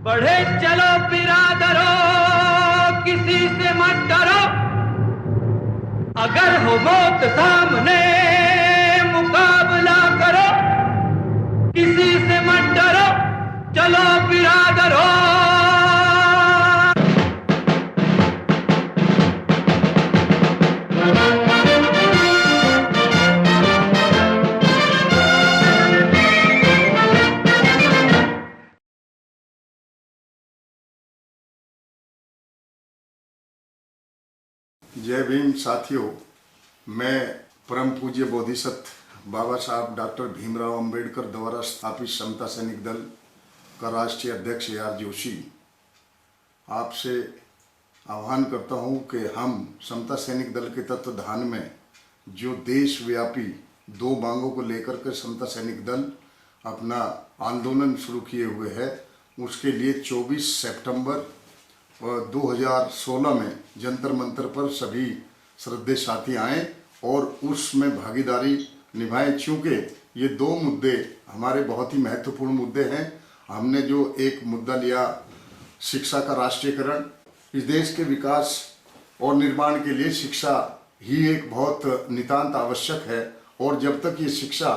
बढ़े चलो बिरादरो, किसी से मत डरो। अगर हो मौत सामने मुकाबला करो, किसी से मत डरो, चलो बिरादरो। जय भीम साथियों, मैं परम पूज्य बोधिसत्व बाबा साहब डॉक्टर भीमराव अंबेडकर द्वारा स्थापित समता सैनिक दल का राष्ट्रीय अध्यक्ष आर जोशी आपसे आह्वान करता हूं कि हम समता सैनिक दल के तत्वाधान में जो देशव्यापी 2 मांगों को लेकर के समता सैनिक दल अपना आंदोलन शुरू किए हुए है, उसके लिए 24 सितंबर 2016 में जंतर मंतर पर सभी श्रद्धेय साथी आए और उसमें भागीदारी निभाएं। चूँकि ये 2 मुद्दे हमारे बहुत ही महत्वपूर्ण मुद्दे हैं। हमने जो एक मुद्दा लिया शिक्षा का राष्ट्रीयकरण, इस देश के विकास और निर्माण के लिए शिक्षा ही एक बहुत नितांत आवश्यक है, और जब तक ये शिक्षा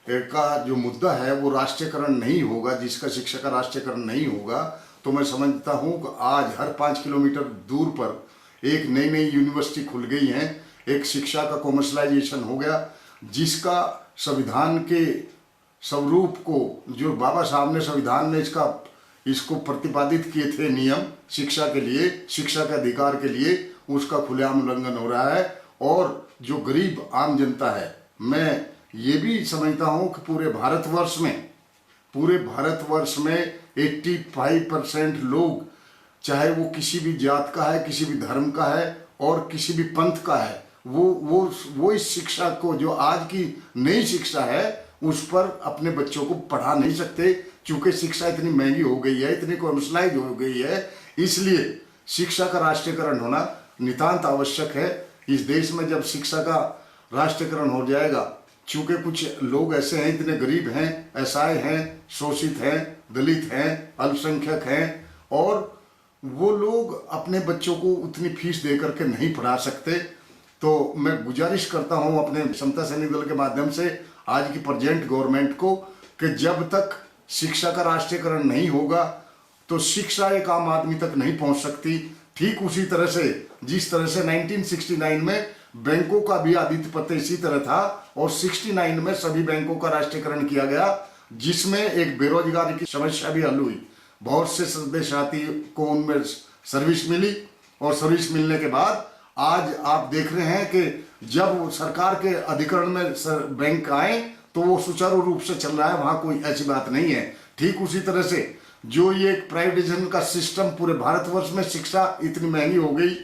का जो मुद्दा है वो राष्ट्रीयकरण नहीं होगा, जिसका शिक्षा का राष्ट्रीयकरण नहीं होगा, तो मैं समझता हूँ कि आज हर 5 किलोमीटर दूर पर एक नई नई यूनिवर्सिटी खुल गई हैं, एक शिक्षा का कॉमर्शलाइजेशन हो गया, जिसका संविधान के स्वरूप को जो बाबा साहब ने संविधान में इसको प्रतिपादित किए थे नियम शिक्षा के लिए, शिक्षा के अधिकार के लिए, उसका खुलेआम उल्लंघन हो रहा है। और जो गरीब आम जनता है, मैं ये भी समझता हूँ कि पूरे भारतवर्ष में 85% लोग, चाहे वो किसी भी जात का है, किसी भी धर्म का है और किसी भी पंथ का है, वो इस शिक्षा को, जो आज की नई शिक्षा है, उस पर अपने बच्चों को पढ़ा नहीं सकते, क्योंकि शिक्षा इतनी महंगी हो गई है, इतनी कॉमर्शलाइज हो गई है। इसलिए शिक्षा का राष्ट्रीयकरण होना नितांत आवश्यक है। इस देश में जब शिक्षा का राष्ट्रीयकरण हो जाएगा, चूँकि कुछ लोग ऐसे हैं, इतने गरीब हैं, असहाय हैं, शोषित हैं, दलित हैं, अल्पसंख्यक हैं, और वो लोग अपने बच्चों को उतनी फीस दे करके नहीं पढ़ा सकते। तो मैं गुजारिश करता हूँ अपने समता सैनिक दल के माध्यम से आज की प्रेजेंट गवर्नमेंट को कि जब तक शिक्षा का राष्ट्रीयकरण नहीं होगा तो शिक्षा एक आम आदमी तक नहीं पहुँच सकती। ठीक उसी तरह से जिस तरह से 1969 में बैंकों का भी आधिपत्य इसी तरह था, और 69 में सभी बैंकों का राष्ट्रीयकरण किया गया, जिसमें एक बेरोजगारी की समस्या भी हल हुई। बहुत से श्रद्धेय साथी को उनमें सर्विस मिली, और सर्विस मिलने के बाद आज आप देख रहे हैं कि जब सरकार के अधिकरण में बैंक आए तो वो सुचारू रूप से चल रहा है, वहां कोई ऐसी बात नहीं है। ठीक उसी तरह से जो ये प्राइवेटाइजेशन का सिस्टम, पूरे भारतवर्ष में शिक्षा इतनी महंगी हो गई,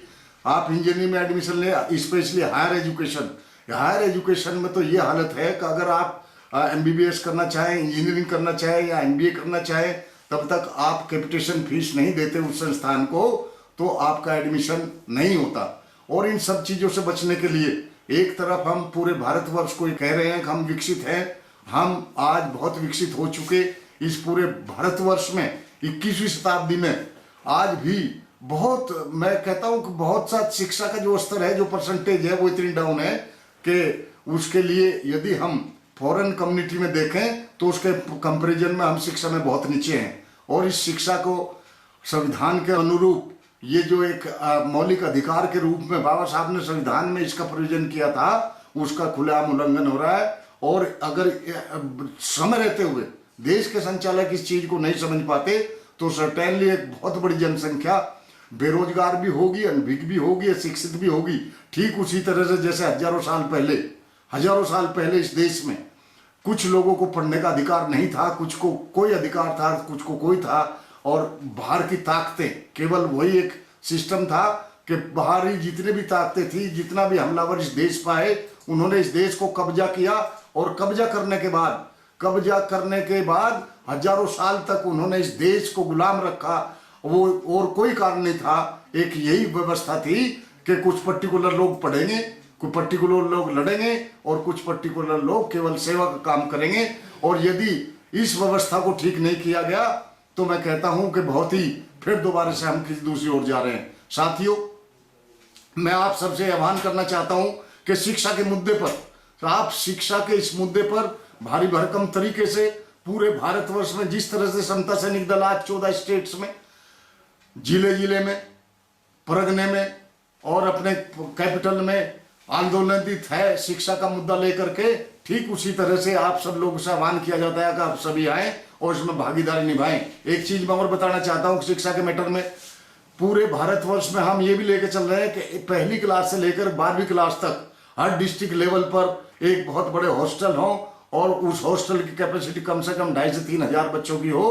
आप इंजीनियरिंग में एडमिशन लें, स्पेशली हायर एजुकेशन में तो ये हालत है कि अगर आप MBBS करना चाहें, इंजीनियरिंग करना चाहें या MBA करना चाहें, तब तक आप कैपिटेशन फीस नहीं देते उस संस्थान को, तो आपका एडमिशन नहीं होता। और इन सब चीज़ों से बचने के लिए एक तरफ हम पूरे भारतवर्ष को कह रहे हैं कि हम विकसित हैं, हम आज बहुत विकसित हो चुके। इस पूरे भारतवर्ष में 21वीं शताब्दी में आज भी बहुत, मैं कहता हूँ कि बहुत सा शिक्षा का जो स्तर है, जो परसेंटेज है, वो इतनी डाउन है कि उसके लिए यदि हम फॉरेन कम्युनिटी में देखें तो उसके कंपैरिजन में हम शिक्षा में बहुत नीचे हैं। और इस शिक्षा को संविधान के अनुरूप, ये जो एक मौलिक अधिकार के रूप में बाबा साहब ने संविधान में इसका प्रोविजन किया था, उसका खुलेआम उल्लंघन हो रहा है। और अगर समय रहते हुए देश के संचालक इस चीज को नहीं समझ पाते तो सर्टेनली एक बहुत बड़ी जनसंख्या बेरोजगार भी होगी, अनभिज्ञ भी होगी, अशिक्षित भी होगी। ठीक उसी तरह से जैसे हजारों साल पहले इस देश में कुछ लोगों को पढ़ने का अधिकार नहीं था, कुछ को कोई अधिकार था, कुछ को कोई था, और बाहर की ताकतें, केवल वही एक सिस्टम था कि बाहरी जितने भी ताकतें थी, जितना भी हमलावर इस देश पर आए, उन्होंने इस देश को कब्जा किया, और कब्जा करने के बाद हजारों साल तक उन्होंने इस देश को गुलाम रखा। वो और कोई कारण नहीं था, एक यही व्यवस्था थी कि कुछ पर्टिकुलर लोग पढ़ेंगे, कुछ पर्टिकुलर लोग लड़ेंगे, और कुछ पर्टिकुलर लोग केवल सेवा का काम करेंगे। और यदि इस व्यवस्था को ठीक नहीं किया गया तो मैं कहता हूं कि बहुत ही फिर दोबारा से हम किसी दूसरी ओर जा रहे हैं। साथियों, मैं आप सबसे आह्वान करना चाहता हूं कि शिक्षा के मुद्दे पर, आप शिक्षा के इस मुद्दे पर भारी भरकम तरीके से पूरे भारतवर्ष में जिस तरह से समता सैनिक दल आज 14 स्टेट्स में, जिले जिले में, परगने में और अपने कैपिटल में आंदोलनित है शिक्षा का मुद्दा लेकर के, ठीक उसी तरह से आप सब लोगों से आह्वान किया जाता है कि आप सभी आए और इसमें भागीदारी निभाएं। एक चीज मैं और बताना चाहता हूं, शिक्षा के मैटर में पूरे भारतवर्ष में हम ये भी लेकर चल रहे हैं कि पहली क्लास से लेकर 12वीं क्लास तक हर डिस्ट्रिक्ट लेवल पर एक बहुत बड़े हॉस्टल हो और उस हॉस्टल की कैपेसिटी कम से कम 2,500 से 3,000 बच्चों की हो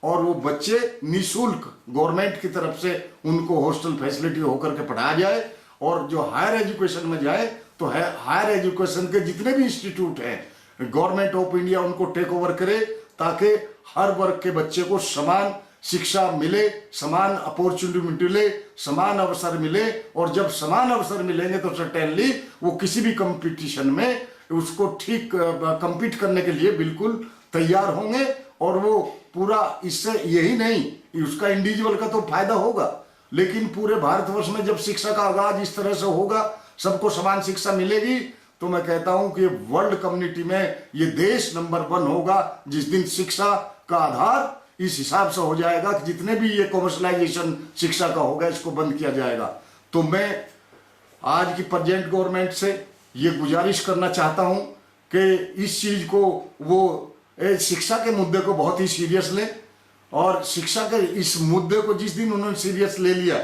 और वो बच्चे निःशुल्क गवर्नमेंट की तरफ से उनको हॉस्टल फैसिलिटी होकर के पढ़ाया जाए। और जो हायर एजुकेशन में जाए तो हायर एजुकेशन के जितने भी इंस्टीट्यूट हैं गवर्नमेंट ऑफ इंडिया उनको टेक ओवर करे, ताकि हर वर्ग के बच्चे को समान शिक्षा मिले, समान अपॉर्चुनिटी मिले, समान अवसर मिले। और जब समान अवसर मिलेंगे तो सर्टेनली वो किसी भी कंपटीशन में उसको ठीक कंपीट करने के लिए बिल्कुल तैयार होंगे। और वो पूरा, इससे यही नहीं उसका इंडिविजुअल का तो फायदा होगा, लेकिन पूरे भारतवर्ष में जब शिक्षा का आगाज इस तरह से होगा, सबको समान शिक्षा मिलेगी, तो मैं कहता हूं कि वर्ल्ड कम्युनिटी में ये देश नंबर 1 होगा जिस दिन शिक्षा का आधार इस हिसाब से हो जाएगा कि जितने भी ये कॉमर्शलाइजेशन शिक्षा का होगा इसको बंद किया जाएगा। तो मैं आज की प्रेजेंट गवर्नमेंट से ये गुजारिश करना चाहता हूं कि इस चीज को वो शिक्षा के मुद्दे को बहुत ही सीरियस लें। और शिक्षा के इस मुद्दे को जिस दिन उन्होंने सीरियस ले लिया,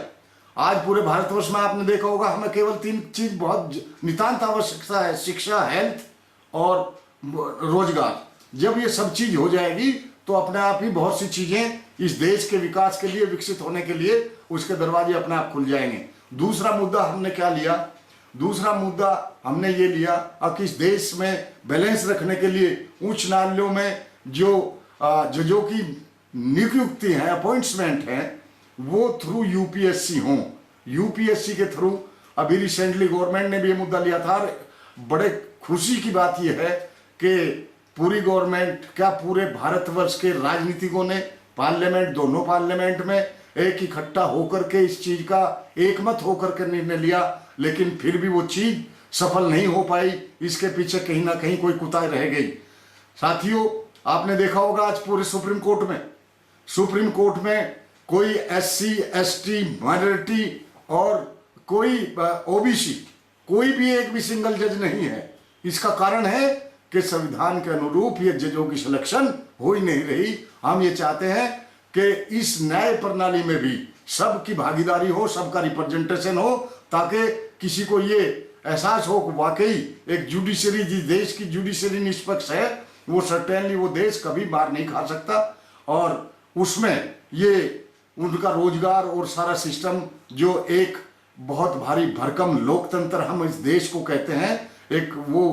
आज पूरे भारतवर्ष में आपने देखा होगा हमें केवल 3 चीज बहुत नितांत आवश्यकता है, शिक्षा, हेल्थ और रोजगार। जब ये सब चीज हो जाएगी तो अपने आप ही बहुत सी चीजें इस देश के विकास के लिए, विकसित होने के लिए उसके दरवाजे अपने आप खुल जाएंगे। दूसरा मुद्दा हमने क्या लिया? दूसरा मुद्दा हमने ये लिया कि इस देश में बैलेंस रखने के लिए उच्च न्यायालयों में जो जजों की नियुक्ति है, अपॉइंटमेंट है, वो थ्रू यूपीएससी हों। यूपीएससी के थ्रू अभी रिसेंटली गवर्नमेंट ने भी ये मुद्दा लिया था। बड़े खुशी की बात यह है कि पूरी गवर्नमेंट, क्या पूरे भारतवर्ष के राजनीतिकों ने पार्लियामेंट, दोनों पार्लियामेंट में एक इकट्ठा होकर के इस चीज का एकमत होकर के निर्णय लिया, लेकिन फिर भी वो चीज सफल नहीं हो पाई। इसके पीछे कहीं ना कहीं कोई कुताही रह गई। साथियों, आपने देखा होगा आज पूरे सुप्रीम कोर्ट में कोई SC, ST, माइनॉरिटी और कोई OBC, कोई भी एक भी सिंगल जज नहीं है। इसका कारण है कि संविधान के अनुरूप ये जजों की सिलेक्शन हो ही नहीं रही। हम ये चाहते हैं कि इस न्याय प्रणाली में भी सबकी भागीदारी हो, सबका रिप्रेजेंटेशन हो, ताकि किसी को ये एहसास हो कि वाकई एक जुडिशरी, जिस देश की जुडिशरी निष्पक्ष है, वो सर्टेनली वो देश कभी मार नहीं खा सकता। और उसमें ये उनका रोजगार और सारा सिस्टम जो एक बहुत भारी भरकम लोकतंत्र हम इस देश को कहते हैं, एक वो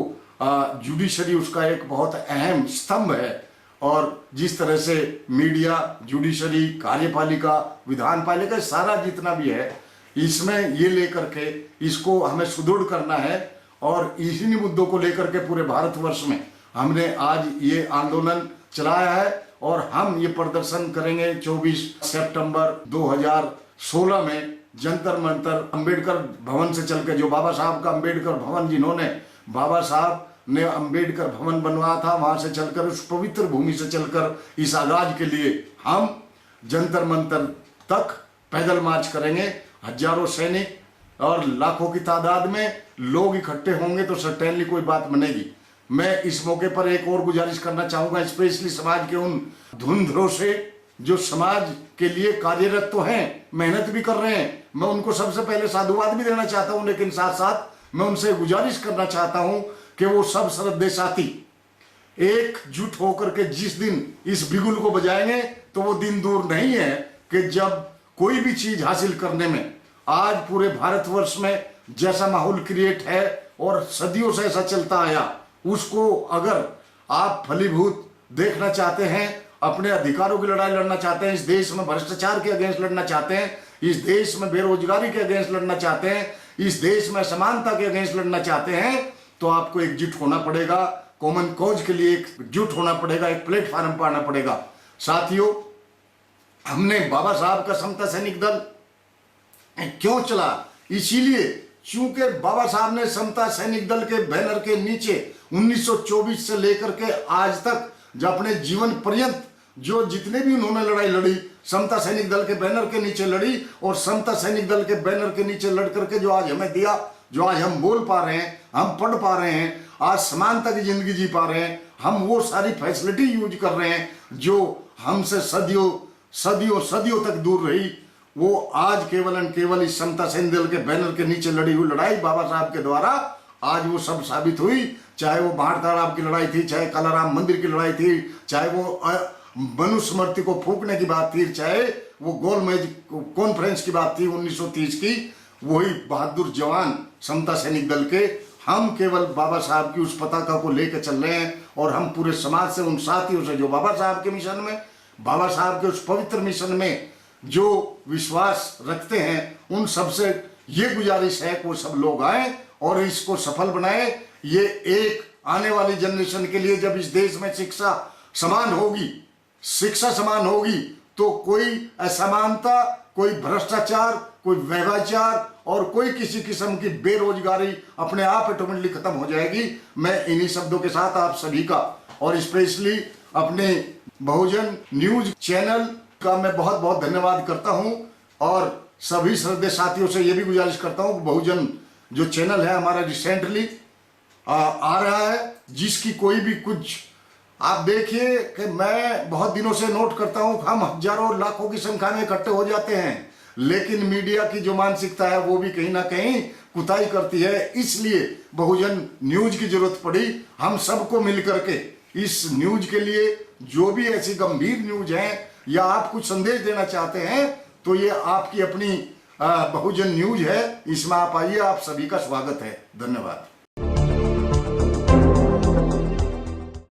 जुडिशरी उसका एक बहुत अहम स्तंभ है। और जिस तरह से मीडिया, जुडिशरी, कार्यपालिका, विधानपालिका, सारा जितना भी है, इसमें ये लेकर के इसको हमें सुदृढ़ करना है। और इन्हीं मुद्दों को लेकर के पूरे भारतवर्ष में हमने आज ये आंदोलन चलाया है और हम ये प्रदर्शन करेंगे 24 सितंबर 2016 में जंतर मंतर अंबेडकर भवन से चलकर, जो बाबा साहब का अंबेडकर भवन, जिन्होंने बाबा साहब ने अंबेडकर भवन बनवाया था, वहां से चलकर, उस पवित्र भूमि से चलकर इस आगाज के लिए हम जंतर मंतर तक पैदल मार्च करेंगे। हजारों सैनिक और लाखों की तादाद में लोग इकट्ठे होंगे तो सर्टेनली कोई बात बनेगी। मैं इस मौके पर एक और गुजारिश करना चाहूंगा, स्पेशली समाज के उन धुंधरों से जो समाज के लिए कार्यरत तो हैं, मेहनत भी कर रहे हैं। मैं उनको सबसे पहले साधुवाद भी देना चाहता हूं, लेकिन साथ साथ मैं उनसे गुजारिश करना चाहता हूं कि वो सब श्रद्धेय साथी एकजुट होकर के जिस दिन इस बिगुल को बजाएंगे तो वो दिन दूर नहीं है कि जब कोई भी चीज हासिल करने में, आज पूरे भारतवर्ष में जैसा माहौल क्रिएट है और सदियों से ऐसा चलता आया, उसको अगर आप फलीभूत देखना चाहते हैं, अपने अधिकारों की लड़ाई लड़ना चाहते हैं, इस देश में भ्रष्टाचार के अगेंस्ट लड़ना चाहते हैं, इस देश में बेरोजगारी के अगेंस्ट लड़ना चाहते हैं, इस देश में असमानता के अगेंस्ट लड़ना चाहते हैं, तो आपको एकजुट होना पड़ेगा। कॉमन कॉज के लिए एकजुट होना पड़ेगा, एक प्लेटफॉर्म पर आना पड़ेगा। साथियों, हमने बाबा साहब का समता सैनिक दल क्यों चला, इसीलिए चूंकि बाबा साहब ने समता सैनिक दल के बैनर के नीचे 1924 से लेकर के आज तक जो अपने जीवन पर्यंत जो जितने भी उन्होंने लड़ाई लड़ी समता सैनिक दल के बैनर के नीचे लड़ी, और समता सैनिक दल के बैनर के नीचे लड़ करके जो आज हमें दिया, जो आज हम बोल पा रहे हैं, हम पढ़ पा रहे हैं, आज समानता की जिंदगी जी पा रहे हैं, हम वो सारी फैसिलिटी यूज कर रहे हैं जो हमसे सदियों सदियों सदियों तक दूर रही, वो आज केवल एंड केवल इस समता सैनिक दल के बैनर के नीचे लड़ी हुई लड़ाई बाबा साहब के द्वारा आज वो सब साबित हुई। चाहे वो बाढ़ तालाब की लड़ाई थी, चाहे कालाराम मंदिर की लड़ाई थी, चाहे वो मनुस्मृति को फूंकने की बात थी, चाहे वो गोलमेज कॉन्फ्रेंस की बात थी 1930 की, वही बहादुर जवान समता सैनिक दल के हम केवल बाबा साहब की उस पताका को लेकर चल रहे हैं, और हम पूरे समाज से उन साथियों से जो बाबा साहब के मिशन में, बाबा साहब के उस पवित्र मिशन में जो विश्वास रखते हैं, उन सबसे ये गुजारिश है कि वो सब लोग आए और इसको सफल बनाए। ये एक आने वाली जनरेशन के लिए जब इस देश में शिक्षा समान होगी, शिक्षा समान होगी, तो कोई असमानता, कोई भ्रष्टाचार, कोई व्यभिचार और कोई किसी किस्म की बेरोजगारी अपने आप ऑटोमेटिकली खत्म हो जाएगी। मैं इन्हीं शब्दों के साथ आप सभी का और स्पेशली अपने बहुजन न्यूज चैनल का मैं बहुत बहुत धन्यवाद करता हूं, और सभी श्रद्धेय साथियों से यह भी गुजारिश करता हूं कि बहुजन जो चैनल है हमारा रिसेंटली आ रहा है, जिसकी कोई भी कुछ आप देखिए कि मैं बहुत दिनों से नोट करता हूं, हम हजारों और लाखों की संख्या में इकट्ठे हो जाते हैं, लेकिन मीडिया की जो मानसिकता है वो भी कहीं ना कहीं कुताही करती है। इसलिए बहुजन न्यूज की जरूरत पड़ी। हम सबको मिलकर के इस न्यूज के लिए जो भी ऐसी गंभीर न्यूज है या आप कुछ संदेश देना चाहते हैं, तो ये आपकी अपनी बहुजन न्यूज है, इसमें आप आइए, आप सभी का स्वागत है। धन्यवाद।